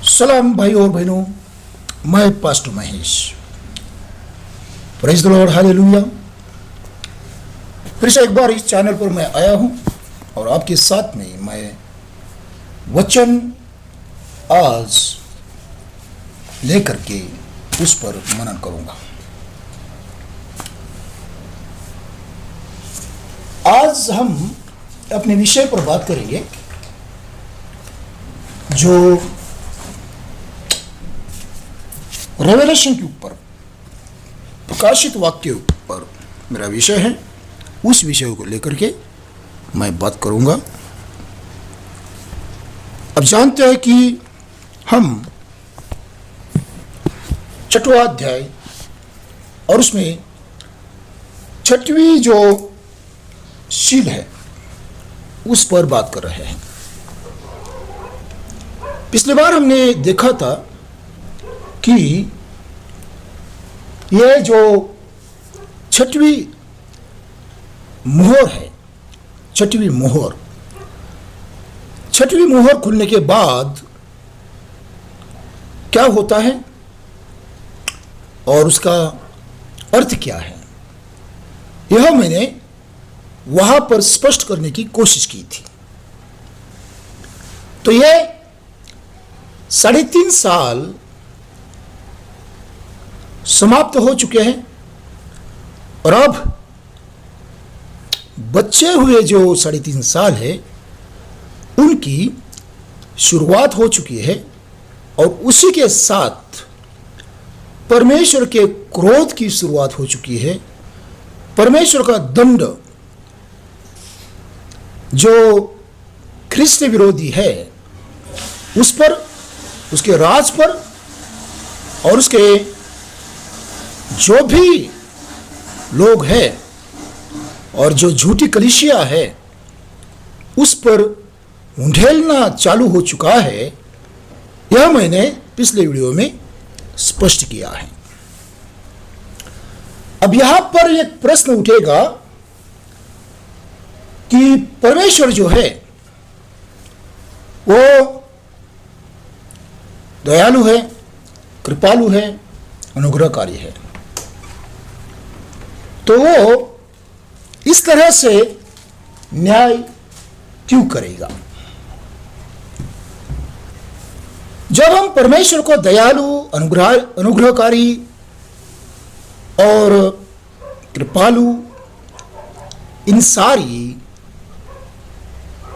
सलाम भाई और बहनों, मैं pastor Mahesh. Praise the Lord, hallelujah. फिर से एक बार इस चैनल पर मैं आया हूं और आपके साथ में मैं वचन आज लेकर के उस पर मनन करूंगा। आज हम अपने विषय पर बात करेंगे जो रेवलेशन के ऊपर, प्रकाशित वाक्य के ऊपर मेरा विषय है। उस विषय को लेकर के मैं बात करूंगा। अब जानते हैं कि हम 6वां अध्याय और उसमें 6वीं जो सील है उस पर बात कर रहे हैं। पिछली बार हमने देखा था कि यह जो 6वीं मोहर है, 6वीं मोहर खुलने के बाद क्या होता है और उसका अर्थ क्या है, यह मैंने वहां पर स्पष्ट करने की कोशिश की थी। तो यह 3.5 साल समाप्त हो चुके हैं और अब बचे हुए जो 3.5 साल है उनकी शुरुआत हो चुकी है और उसी के साथ परमेश्वर के क्रोध की शुरुआत हो चुकी है। परमेश्वर का दंड जो ख्रिस्त विरोधी है उस पर, उसके राज पर और उसके जो भी लोग हैं और जो झूठी कलीसिया है उस पर उंडेलना चालू हो चुका है। यह मैंने पिछले वीडियो में स्पष्ट किया है। अब यहां पर एक प्रश्न उठेगा कि परमेश्वर जो है वो दयालु है, कृपालु है, अनुग्रहकारी है, तो वो इस तरह से न्याय क्यों करेगा? जब हम परमेश्वर को दयालु, अनुग्रहकारी और कृपालु इन सारी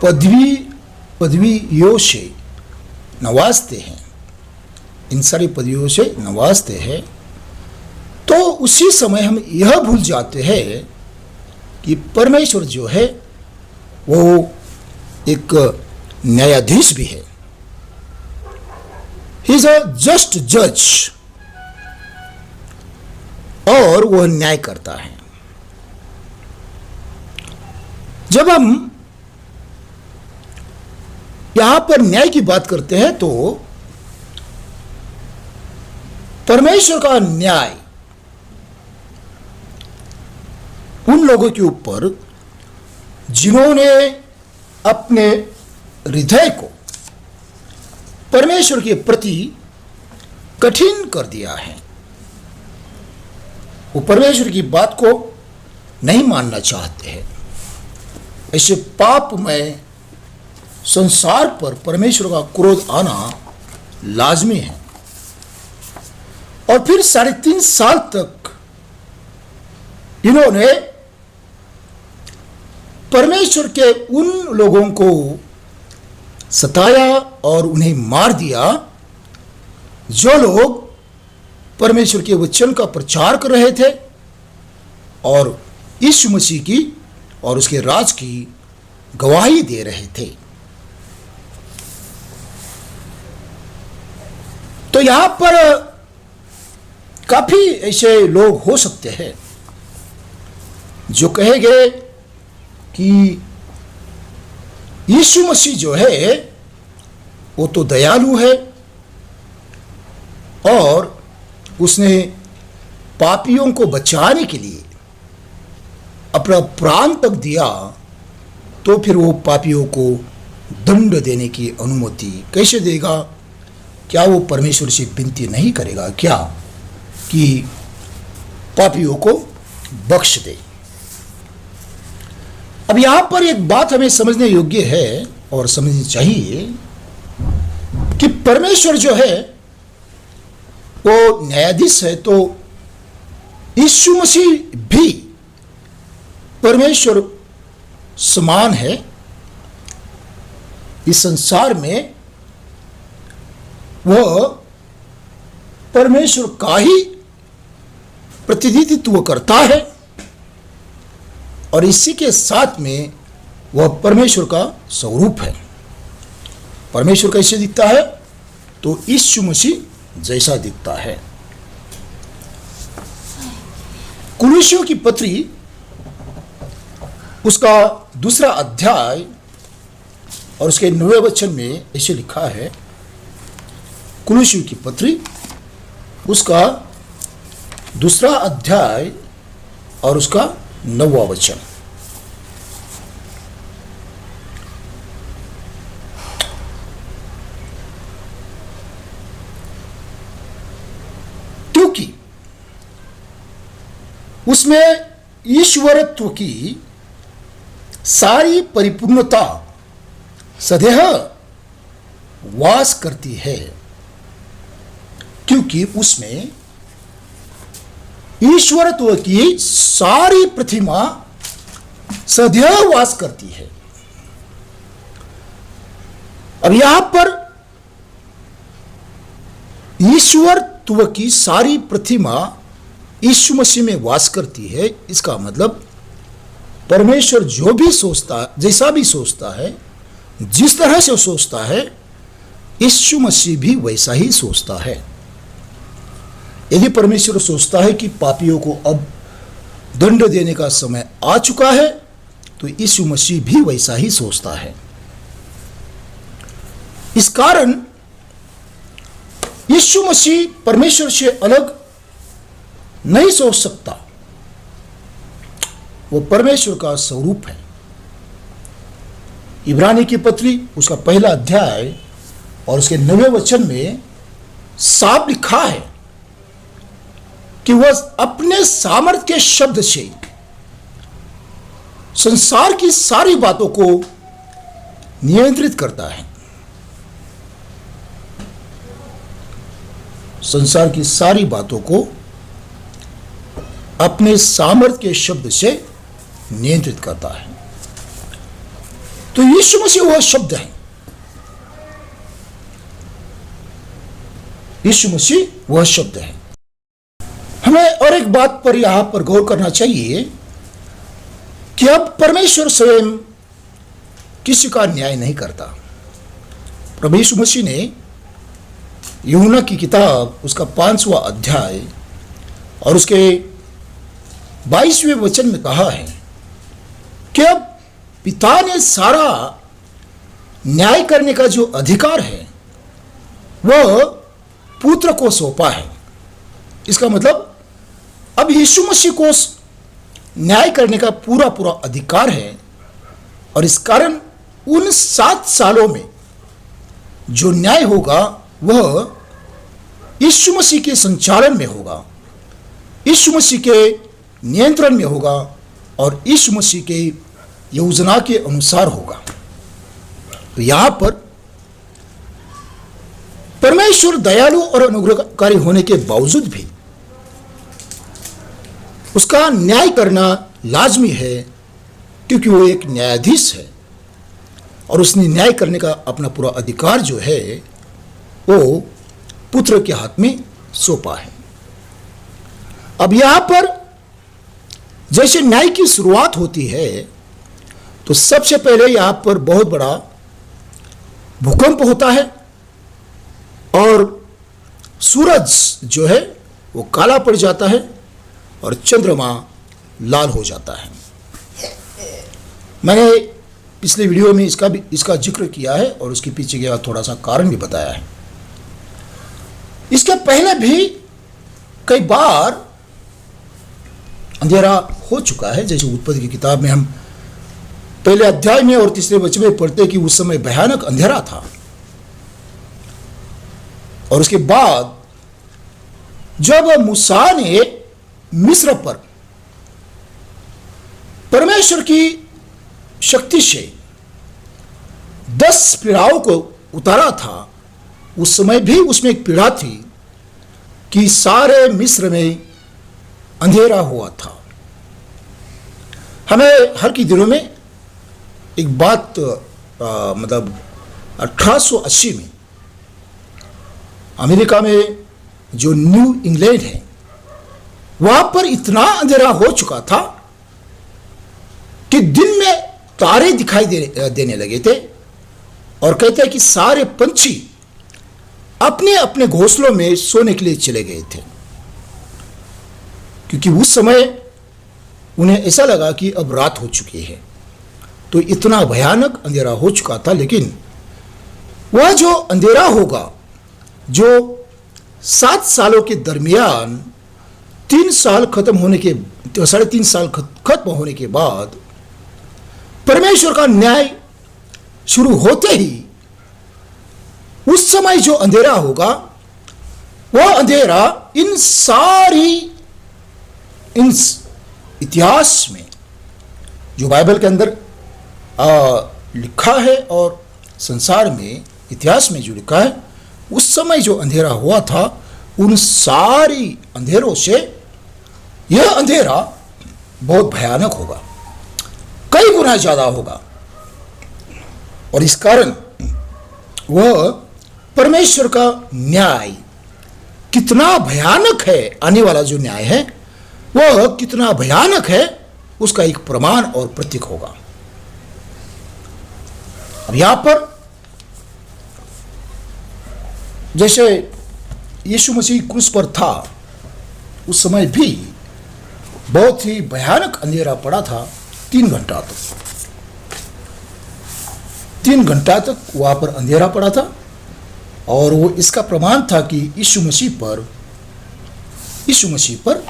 पदवियों से नवाजते हैं, इन सारी पदवियों से नवाजते हैं, तो उसी समय हम यह भूल जाते हैं कि परमेश्वर जो है वो एक न्यायाधीश भी है। ही इज अ जस्ट जज और वह न्याय करता है। जब हम यहां पर न्याय की बात करते हैं तो परमेश्वर का न्याय उन लोगों के ऊपर जिन्होंने अपने हृदय को परमेश्वर के प्रति कठिन कर दिया है, वो परमेश्वर की बात को नहीं मानना चाहते हैं। ऐसे पापमय संसार पर परमेश्वर का क्रोध आना लाजमी है। और फिर 3.5 साल तक इन्होंने परमेश्वर के उन लोगों को सताया और उन्हें मार दिया जो लोग परमेश्वर के वचन का प्रचार कर रहे थे और यीशु मसीह की और उसके राज की गवाही दे रहे थे। तो यहां पर काफी ऐसे लोग हो सकते हैं जो कहेंगे कि यीशु मसीह जो है वो तो दयालु है और उसने पापियों को बचाने के लिए अपना प्राण तक दिया, तो फिर वो पापियों को दंड देने की अनुमति कैसे देगा? क्या वो परमेश्वर से विनती नहीं करेगा क्या कि पापियों को बख्श दे। अब यहां पर एक बात हमें समझने योग्य है और समझनी चाहिए कि परमेश्वर जो है वो न्यायाधीश है, तो यीशु मसीह भी परमेश्वर समान है। इस संसार में वह परमेश्वर का ही प्रतिनिधित्व करता है और इसी के साथ में वह परमेश्वर का स्वरूप है। परमेश्वर कैसे दिखता है? तो यीशु मसीह जैसा दिखता है। कुलुस्सियों की पत्री उसका 2 अध्याय और उसके 9वें वचन में ऐसे लिखा है। कुलुस्सियों की पत्री उसका 2 अध्याय और उसका 9वां वचन। क्योंकि उसमें ईश्वरत्व की सारी परिपूर्णता सदैव वास करती है, क्योंकि उसमें ईश्वरत्व की सारी प्रतिमा सदैव वास करती है। अब यहां पर ईश्वरत्व की सारी प्रतिमा यीशु मसीह में वास करती है। इसका मतलब परमेश्वर जो भी सोचता, जैसा भी सोचता है, जिस तरह से सोचता है, यीशु मसीह भी वैसा ही सोचता है। यदि परमेश्वर सोचता है कि पापियों को अब दंड देने का समय आ चुका है, तो यीशु मसीह भी वैसा ही सोचता है। इस कारण यीशु मसीह परमेश्वर से अलग नहीं सोच सकता। वो परमेश्वर का स्वरूप है। इब्रानी की पत्री उसका 1 अध्याय और उसके 9वें वचन में साफ लिखा है कि वह अपने सामर्थ्य के शब्द से संसार की सारी बातों को नियंत्रित करता है। संसार की सारी बातों को अपने सामर्थ्य के शब्द से नियंत्रित करता है। तो यीशु मसीह वह शब्द है। यीशु मसीह वह शब्द है। हमें और एक बात पर यहां पर गौर करना चाहिए कि अब परमेश्वर स्वयं किसी का न्याय नहीं करता। प्रभु यीशु मसीह ने यूहन्ना की किताब उसका 5वां अध्याय और उसके 22वें वचन में कहा है कि अब पिता ने सारा न्याय करने का जो अधिकार है वह पुत्र को सौंपा है। इसका मतलब अब यीशु मसीह को न्याय करने का पूरा अधिकार है और इस कारण उन 7 सालों में जो न्याय होगा वह यीशु मसीह के संचालन में होगा, यीशु मसीह के नियंत्रण में होगा और यीशु मसीह के योजना के अनुसार होगा। तो यहां पर परमेश्वर दयालु और अनुग्रहकारी होने के बावजूद भी उसका न्याय करना लाजमी है, क्योंकि वो एक न्यायाधीश है और उसने न्याय करने का अपना पूरा अधिकार जो है वो पुत्र के हाथ में सौंपा है। अब यहां पर जैसे न्याय की शुरुआत होती है तो सबसे पहले यहां पर बहुत बड़ा भूकंप होता है और सूरज जो है वो काला पड़ जाता है और चंद्रमा लाल हो जाता है। मैंने पिछले वीडियो में इसका जिक्र किया है और उसके पीछे का थोड़ा सा कारण भी बताया है। इसके पहले भी कई बार अंधेरा हो चुका है। जैसे उत्पत्ति की किताब में हम पहले अध्याय में और 3 वचन में पढ़ते कि उस समय भयानक अंधेरा था और उसके बाद जब मूसा ने मिस्र पर परमेश्वर की शक्ति से 10 पीड़ाओं को उतारा था, उस समय भी उसमें एक पीड़ा थी कि सारे मिस्र में अंधेरा हुआ था। हमें हर के दिनों में एक बात मतलब 1880 में अमेरिका में जो न्यू इंग्लैंड है, वहां पर इतना अंधेरा हो चुका था कि दिन में तारे दिखाई देने लगे थे, और कहते हैं कि सारे पंछी अपने अपने घोंसलों में सोने के लिए चले गए थे, क्योंकि उस समय उन्हें ऐसा लगा कि अब रात हो चुकी है। तो इतना भयानक अंधेरा हो चुका था। लेकिन वह जो अंधेरा होगा, जो 7 सालों के दरमियान 3 साल खत्म होने के 3.5 साल खत्म होने के बाद परमेश्वर का न्याय शुरू होते ही उस समय जो अंधेरा होगा, वह अंधेरा इन इतिहास में जो बाइबल के अंदर लिखा है और संसार में इतिहास में जो लिखा है, उस समय जो अंधेरा हुआ था, उन सारी अंधेरों से यह अंधेरा बहुत भयानक होगा, कई गुना ज्यादा होगा। और इस कारण वह परमेश्वर का न्याय कितना भयानक है, आने वाला जो न्याय है वह कितना भयानक है, उसका एक प्रमाण और प्रतीक होगा। अब यहां पर जैसे यीशु मसीह क्रूस पर था, उस समय भी बहुत ही भयानक अंधेरा पड़ा था। 3 घंटा तक वहां पर अंधेरा पड़ा था, और वो इसका प्रमाण था कि यीशु मसीह पर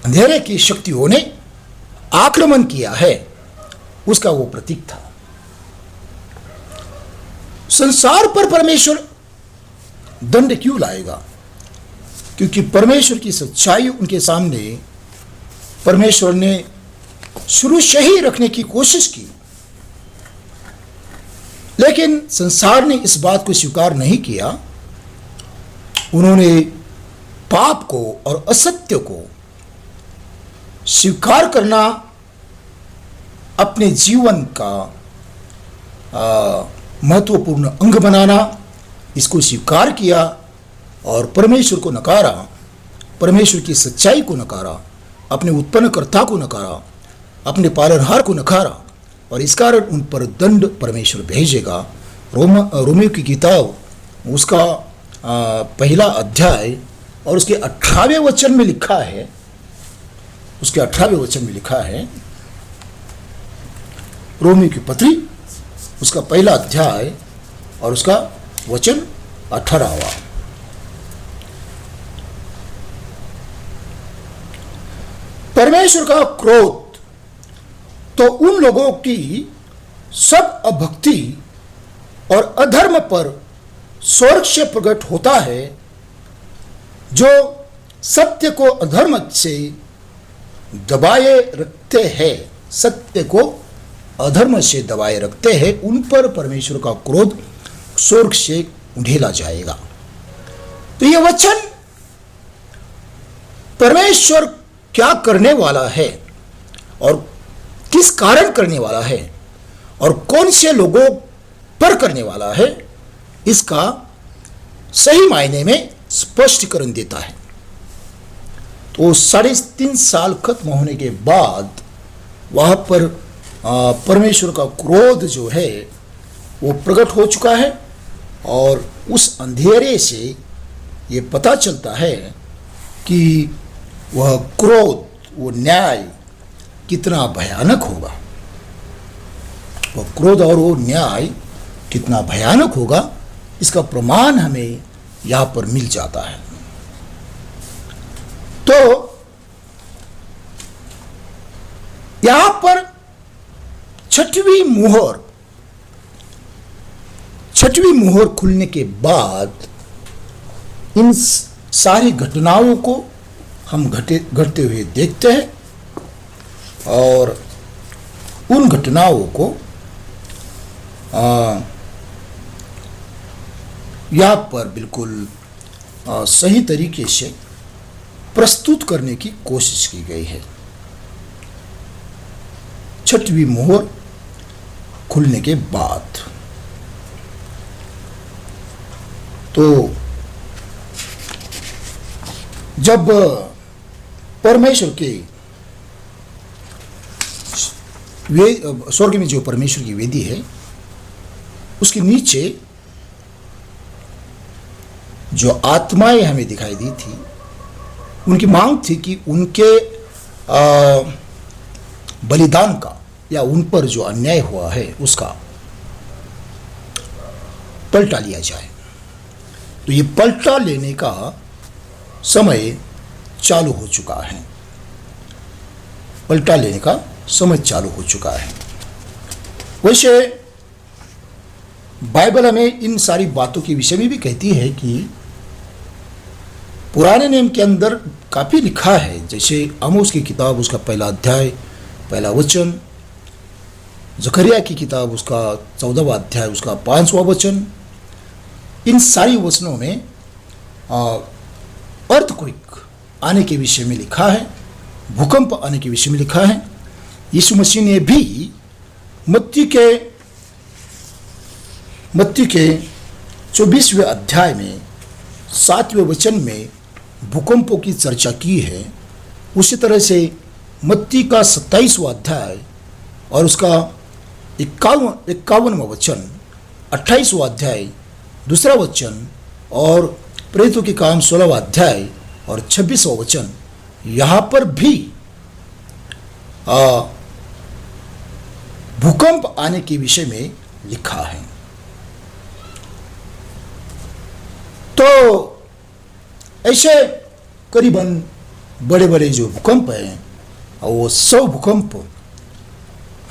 अंधेरे की शक्तियों ने आक्रमण किया है, उसका वो प्रतीक था। संसार पर परमेश्वर दंड क्यों लाएगा? क्योंकि परमेश्वर की सच्चाई उनके सामने परमेश्वर ने शुरू से ही रखने की कोशिश की, लेकिन संसार ने इस बात को स्वीकार नहीं किया। उन्होंने पाप को और असत्य को स्वीकार करना अपने जीवन का महत्वपूर्ण अंग बनाना, इसको स्वीकार किया और परमेश्वर को नकारा, परमेश्वर की सच्चाई को नकारा, अपने उत्पन्नकर्ता को नकारा, अपने पालनहार को नकारा, और इस कारण उन पर दंड परमेश्वर भेजेगा। रोमियो की किताब उसका पहला अध्याय और उसके 18वें वचन में लिखा है, उसके 18वें वचन में लिखा है, रोमियो की पत्री उसका पहला अध्याय और उसका वचन 18वां। परमेश्वर का क्रोध तो उन लोगों की सब अभक्ति और अधर्म पर स्वर्ग से प्रकट होता है, जो सत्य को अधर्म से दबाए रखते हैं, सत्य को अधर्म से दबाए रखते हैं, उन पर परमेश्वर का क्रोध स्वर्ग से उंडेला जाएगा। तो यह वचन परमेश्वर क्या करने वाला है और किस कारण करने वाला है और कौन से लोगों पर करने वाला है, इसका सही मायने में स्पष्टीकरण देता है। तो 3.5 साल खत्म होने के बाद वहां पर परमेश्वर का क्रोध जो है वो प्रकट हो चुका है, और उस अंधेरे से ये पता चलता है कि वह क्रोध, वो न्याय कितना भयानक होगा। वह क्रोध और वो न्याय कितना भयानक होगा, इसका प्रमाण हमें यहां पर मिल जाता है। तो यहां पर छठवीं मोहर खुलने के बाद इन सारी घटनाओं को हम घटते हुए देखते हैं और उन घटनाओं को यहाँ पर बिल्कुल सही तरीके से प्रस्तुत करने की कोशिश की गई है। छठवीं मोहर खुलने के बाद तो जब परमेश्वर के स्वर्ग में जो परमेश्वर की वेदी है उसके नीचे जो आत्माएं हमें दिखाई दी थी, उनकी मांग थी कि उनके बलिदान का या उन पर जो अन्याय हुआ है उसका पलटा लिया जाए। तो ये पलटा लेने का समय चालू हो चुका है, पलटा लेने का समय चालू हो चुका है। वैसे बाइबल हमें इन सारी बातों के विषय में भी कहती है कि पुराने नियम के अंदर काफ़ी लिखा है, जैसे आमोस की किताब उसका 1 अध्याय 1 वचन, जकरिया की किताब उसका 14वां अध्याय उसका 5वां वचन। इन सारी वचनों में अर्थक्वेक आने के विषय में लिखा है, भूकंप आने के विषय में लिखा है। यीशु मसीह ने भी मत्ती के 24वें अध्याय में 7वें वचन में भूकंपों की चर्चा की है। उसी तरह से मत्ती का 27वां अध्याय और उसका 51वां वचन, 28वां अध्याय 2 वचन और प्रेरितों के काम 16वां अध्याय और 26वां वचन, यहाँ पर भी भूकंप आने के विषय में लिखा है। तो ऐसे करीबन बड़े बड़े जो भूकंप हैं वो 100 भूकंप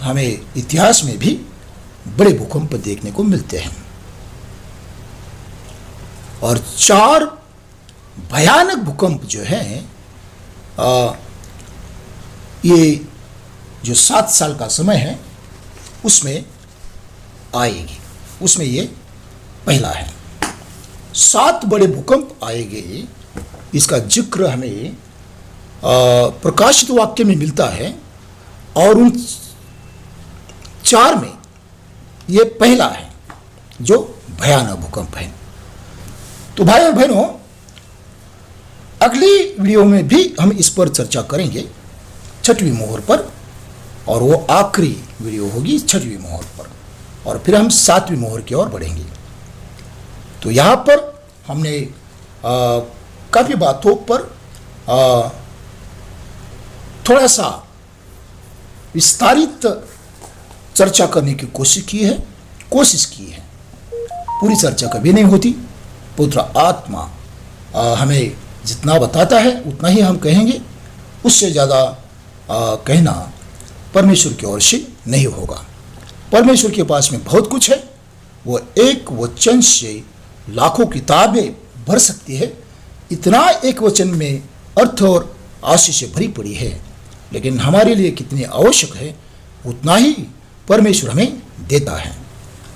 हमें इतिहास में भी बड़े भूकंप देखने को मिलते हैं और 4 भयानक भूकंप जो हैं ये जो 7 साल का समय है उसमें आएगी, उसमें ये पहला है। 7 बड़े भूकंप आएंगे, इसका जिक्र हमें प्रकाशित वाक्य में मिलता है और उन 4 में ये पहला है जो भयानक भूकंप है। तो भाई और बहनों, अगली वीडियो में भी हम इस पर चर्चा करेंगे, छठवीं मोहर पर, और वो आखिरी वीडियो होगी छठवीं मोहर पर, और फिर हम 7वीं मोहर की ओर बढ़ेंगे। तो यहाँ पर हमने काफ़ी बातों पर थोड़ा सा विस्तारित चर्चा करने की कोशिश की है। पूरी चर्चा कभी नहीं होती। पवित्र आत्मा हमें जितना बताता है उतना ही हम कहेंगे, उससे ज़्यादा कहना परमेश्वर की ओर से नहीं होगा। परमेश्वर के पास में बहुत कुछ है, वो एक वचन से लाखों किताबें भर सकती है। इतना एक वचन में अर्थ और आशीष से भरी पड़ी है, लेकिन हमारे लिए कितनी आवश्यक है उतना ही परमेश्वर हमें देता है।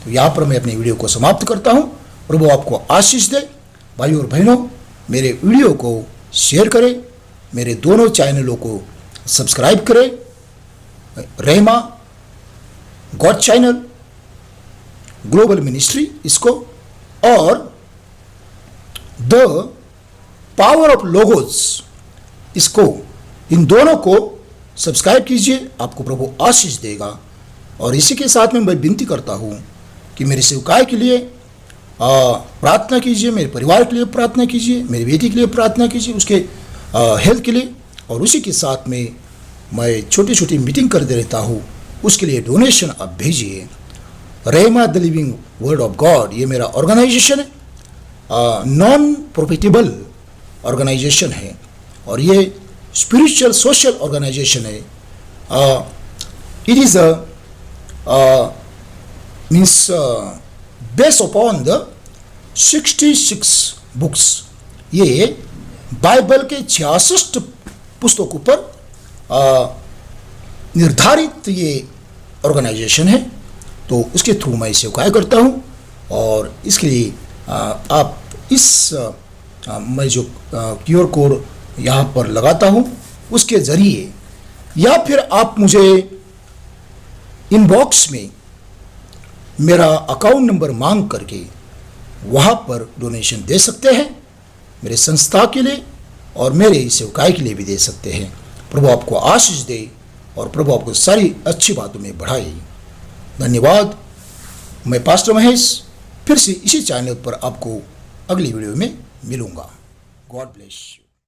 तो यहाँ पर मैं अपनी वीडियो को समाप्त करता हूँ। प्रभु आपको आशीष दे। भाइयों और बहनों, मेरे वीडियो को शेयर करें, मेरे दोनों चैनलों को सब्सक्राइब करें, रहमा गॉड चैनल, ग्लोबल मिनिस्ट्री इसको, और द पावर ऑफ लोगोस इसको, इन दोनों को सब्सक्राइब कीजिए, आपको प्रभु आशीष देगा। और इसी के साथ में मैं विनती करता हूँ कि मेरे सेवकाय के लिए प्रार्थना कीजिए, मेरे परिवार के लिए प्रार्थना कीजिए, मेरी बेटी के लिए प्रार्थना कीजिए, उसके हेल्थ के लिए, और उसी के साथ में मैं छोटी छोटी मीटिंग करते रहता हूँ, उसके लिए डोनेशन आप भेजिए। Rahma the living word of God ये मेरा ऑर्गेनाइजेशन है, नॉन प्रॉफिटेबल ऑर्गेनाइजेशन है, और ये स्पिरिचुअल सोशल ऑर्गेनाइजेशन है। It is means based upon the 66 books. ये बाइबल के 66 पुस्तकों पर निर्धारित ये ऑर्गेनाइजेशन है। तो उसके थ्रू मैं इसे कार्य करता हूँ और इसके लिए आप इस मैं जो QR कोड यहाँ पर लगाता हूँ उसके ज़रिए, या फिर आप मुझे इनबॉक्स में मेरा अकाउंट नंबर मांग करके वहाँ पर डोनेशन दे सकते हैं, मेरे संस्था के लिए और मेरे इस सेवकाई के लिए भी दे सकते हैं। प्रभु आपको आशीष दे और प्रभु आपको सारी अच्छी बातों में बढ़ाए। धन्यवाद। मैं पास्टर महेश फिर से इसी चैनल पर आपको अगली वीडियो में मिलूंगा। God bless you.